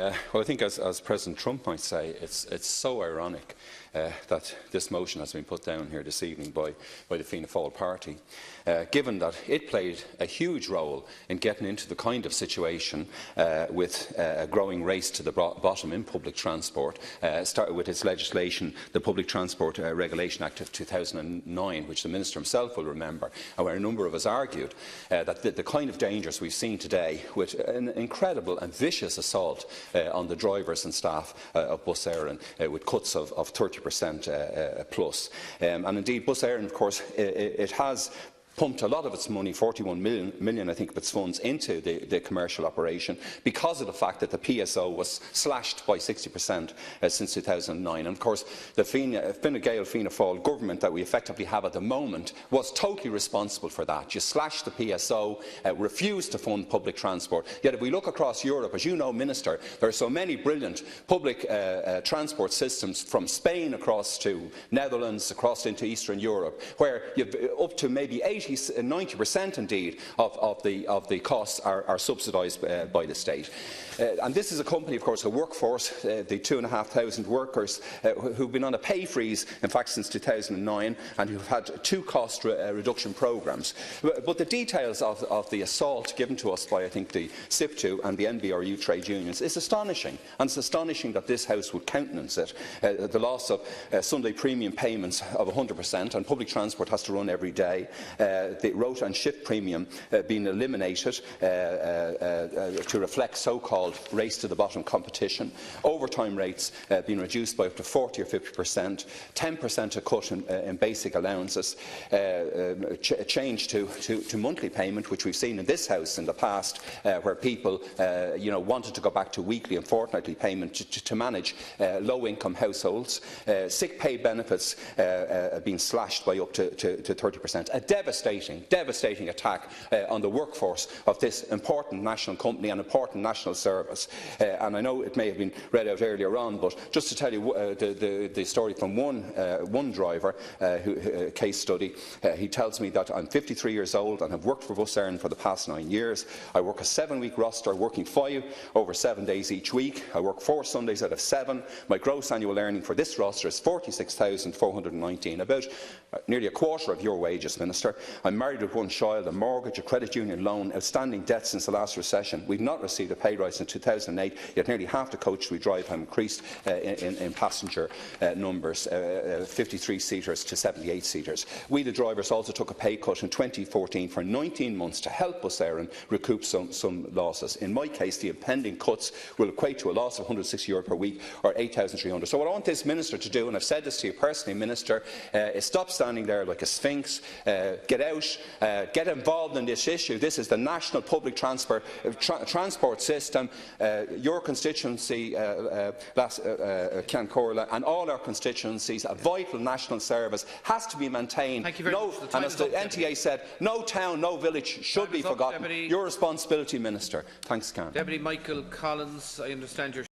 Well, I think, as President Trump might say, it's so ironic that this motion has been put down here this evening by the Fianna Fáil party, given that it played a huge role in getting into the kind of situation with a growing race to the bottom in public transport, started with its legislation, the Public Transport Regulation Act of 2009, which the Minister himself will remember, and where a number of us argued that the kind of dangers we've seen today, with an incredible and vicious assault on the drivers and staff of Bus Éireann, with cuts of 30% plus. And indeed, Bus Éireann, of course, it has pumped a lot of its money, 41 million, I think, of its funds, into the commercial operation because of the fact that the PSO was slashed by 60% since 2009. And of course, the Fine Gael Fianna Fáil government that we effectively have at the moment was totally responsible for that. You slashed the PSO, refused to fund public transport. Yet if we look across Europe, as you know, Minister, there are so many brilliant public transport systems, from Spain across to Netherlands, across into Eastern Europe, where you've up to maybe 90% indeed of the costs are subsidised by the state. And this is a company, of course, a workforce, the 2,500 workers who've been on a pay freeze, in fact, since 2009, and who've had 2 cost reduction programmes. But the details of the assault given to us by, I think, the SIPTU and the NBRU trade unions is astonishing, and it's astonishing that this House would countenance it. The loss of Sunday premium payments of 100%, and public transport has to run every day. The rota and shift premium being eliminated to reflect so-called race-to-the-bottom competition, overtime rates being reduced by up to 40 or 50%, 10% a cut in basic allowances, change to monthly payment, which we've seen in this House in the past, where people wanted to go back to weekly and fortnightly payment to manage low-income households, sick pay benefits being slashed by up to 30%. A devastating attack on the workforce of this important national company and important national service. And I know it may have been read out earlier on, but just to tell you the story from one driver, case study, he tells me that I'm 53 years old and have worked for Bus Éireann for the past 9 years. I work a 7-week roster, working 5 over 7 days each week. I work 4 Sundays out of 7. My gross annual earning for this roster is 46,419, about nearly a quarter of your wages, Minister. I'm married with 1 child, a mortgage, a credit union loan, outstanding debt since the last recession. We've not received a pay rise since 2008, yet nearly half the coaches we drive have increased in passenger numbers, 53-seaters to 78-seaters. We, the drivers, also took a pay cut in 2014 for 19 months to help Bus Éireann recoup some losses. In my case, the impending cuts will equate to a loss of €160 per week, or 8,300. So what I want this Minister to do, and I've said this to you personally, Minister, is stop standing there like a sphinx, get out, get involved in this issue. This is the national public transport system. Your constituency, Ciancorla, and all our constituencies, a vital national service, has to be maintained. Thank you very much. And as the NTA said, no town, no village should be forgotten. Your responsibility, Minister. Thanks, Can. Deputy Michael Collins, I understand your